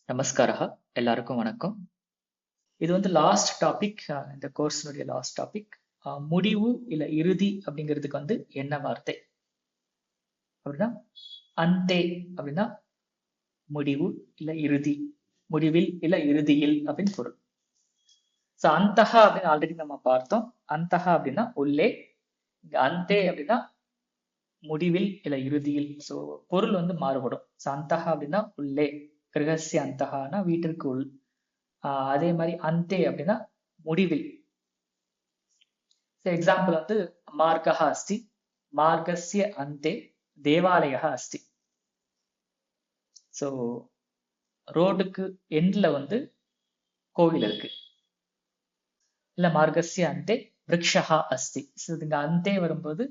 நமஸ்காரா. எல்லாருக்கும் வணக்கம். இது வந்து லாஸ்ட் டாபிக், இந்த கோர்ஸ்னுடைய லாஸ்ட் டாபிக். முடிவு இல்ல இறுதி அப்படிங்கிறதுக்கு வந்து என்ன வார்த்தை அப்படின்னா, அந்தே அப்படின்னா முடிவு இல்ல இறுதி, முடிவில் இல்ல இறுதியில் அப்படின்னு பொருள். ஸோ அந்தஹா அப்படின்னு ஆல்ரெடி நம்ம பார்த்தோம். அந்தஹா அப்படின்னா உள்ளே, இங்க அந்தே அப்படின்னா முடிவில் இல்ல இறுதியில். ஸோ பொருள் வந்து மாறுபடும். ஸோ அந்தஹா அப்படின்னா உள்ளே, கிரகசிய அந்தஹானா வீட்டிற்கு உள். அதே மாதிரி அந்தே அப்படின்னா முடிவில். எக்ஸாம்பிள் வந்து மார்கஹ அஸ்தி, மார்கஸ்ய அந்தே தேவாலயः அஸ்தி. ஸோ ரோடுக்கு எண்ட்ல வந்து கோவில் இருக்கு. இல்ல மார்கஸ்ய அந்தே விருக்ஷஹ அஸ்தி. ஸோ இங்க அந்தே வரும்போது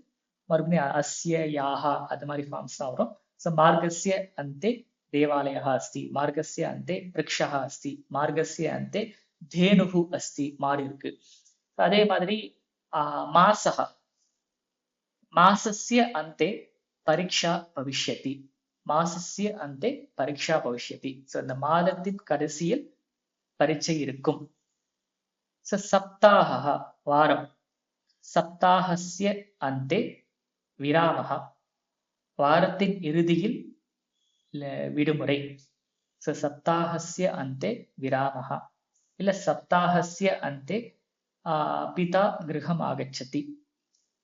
மறுபடியும் அஸ்ய யாஹா அது மாதிரி ஃபார்ம்ஸ் தான் வரும். ஸோ மார்கஸ்ய அந்தே தேவாலயः அஸ்தி, மார்கஸ்ய அந்தே விருக்ஷஹ அஸ்தி, மார்கஸ்ய அந்தே தேனுஹு அஸ்தி, மாடு இருக்கு. அதே மாதிரி மாசஹ, மாசஸ்ய அந்தே பரீட்சா பவிஷ்யதி, மாசஸ்ய அந்தே பரீட்சா பவிஷ்யதி. ஸோ இந்த மாதத்தின் கடைசியில் பரீட்சை இருக்கும். ஸோ சப்தாஹ வாரம், சப்தாஹஸ்ய அந்தே விராமஹ, வாரத்தின் இறுதியில் விடுமுறை. ஸோ சப்தாஹஸ்ய அந்தே விராமஹ இல்ல சப்தாஹஸ்ய அந்தே பிதா கிரகம் ஆகச்சதி,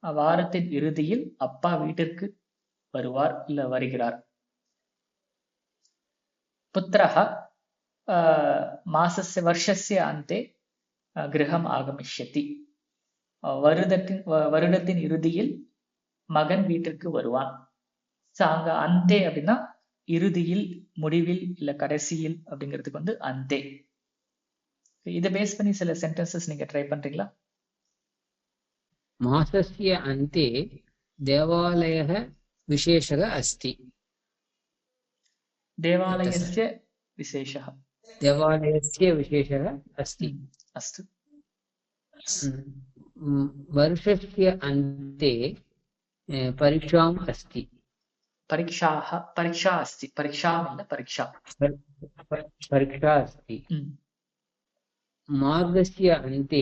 வாரத்தின் இறுதியில் அப்பா வீட்டிற்கு வருவார் இல்ல வருகிறார். புத்திரஹ மாசஸ்ய வருஷஸ்ய அந்தே கிரகம் ஆகமிஷ்யதி, வருடத்தின் இறுதியில் மகன் வீட்டிற்கு வருவான். ஸோ அங்க அந்தே அப்படின்னா இறுதியில், முடிவில் இல்ல கடைசியில் அப்படிங்கிறதுக்கு வந்து அந்தே. இதை பேஸ் பண்ணி சில சென்டென்சஸ் நீங்க ட்ரை பண்றீங்களா? மாசஸ்ய அந்தே தேவாலயः விசேஷः अस्ति. தேவாலயஸ்ய விசேஷः, தேவாலயस्य விசேஷः अस्ति. अस्तु. வருஷस्य अन्ते परीक्षाम् अस्ति. परीक्षाः, परीक्षा अस्ति, परीक्षाम् இல்ல परीक्षा, परीक्षा अस्ति. मार्गस्य अन्ते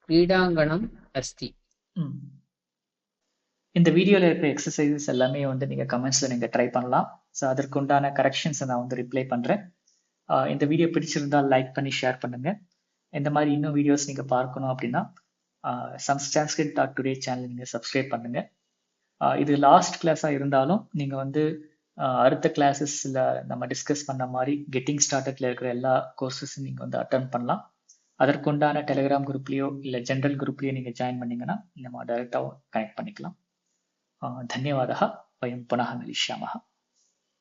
क्रीडाङ्गणम् अस्ति. இந்த வீடியோல இருக்கிற எக்ஸசைசஸ் எல்லாமே வந்து நீங்க கமெண்ட்ஸ்ல நீங்க ட்ரை பண்ணலாம். ஸோ அதற்குண்டான கரெக்ஷன்ஸை நான் வந்து ரிப்ளை பண்றேன். இந்த வீடியோ பிடிச்சிருந்தா லைக் பண்ணி ஷேர் பண்ணுங்க. இந்த மாதிரி இன்னும் வீடியோஸ் நீங்க பார்க்கணும் அப்படின்னா sanskrit.today சேனல் நீங்க சப்ஸ்கிரைப் பண்ணுங்க. இது லாஸ்ட் கிளாஸா இருந்தாலும் நீங்க வந்து அடுத்த கிளாஸஸ்ல நம்ம டிஸ்கஸ் பண்ண மாதிரி கெட்டிங் ஸ்டார்டட்ல இருக்கிற எல்லா கோர்சஸும் நீங்க வந்து அட்டன் பண்ணலாம். அதற்குண்டான டெலிகிராம் குரூப்லயோ இல்ல ஜென்ரல் குரூப்லயோ நீங்க ஜாயின் பண்ணீங்கன்னா நம்ம டைரக்டா கனெக்ட் பண்ணிக்கலாம். धन्यवादः. वयं पुनः मिलिष्यामः.